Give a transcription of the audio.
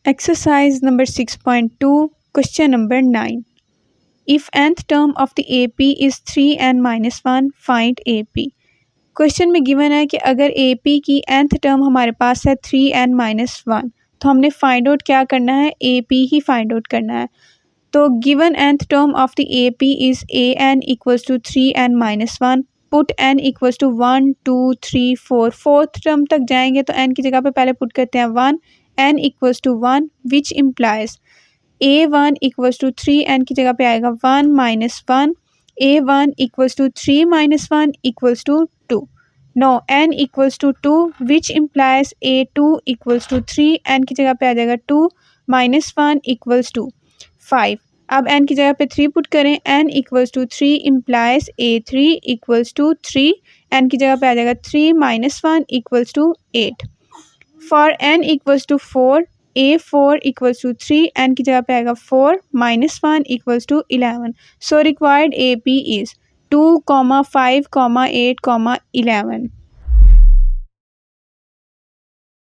Exercise number 6.2, question number 9. If nth term of the AP is 3n minus 1, find AP. Question में given है कि अगर AP की nth term हमारे पास है 3n माइनस 1, तो हमने फाइंड आउट क्या करना है, AP ही फाइंड आउट करना है। तो given nth term of the AP is an equals to 3n minus 1, put n equals to 1 2 3 4, fourth term तक जाएंगे तो n की जगह पे पहले पुट करते हैं 1, n equals to 1 which implies a1 equals to 3, n की जगह पे आएगा 1 minus 1, a1 equals to 3 minus 1 equals to 2. No n equals to 2 which implies a2 equals to 3, n की जगह पे आ जाएगा 2 माइनस 1 इक्वल्स टू 5. अब n की जगह पे 3 पुट करें, n equals to 3 implies a3 equals to 3, n की जगह पे आ जाएगा 3 minus 1 equals to 8. For n equals to 4, a4 equals to 3, n की जगह पे आएगा 4 minus 1 equals to 11. So required AP is 2, 5, 8, 11.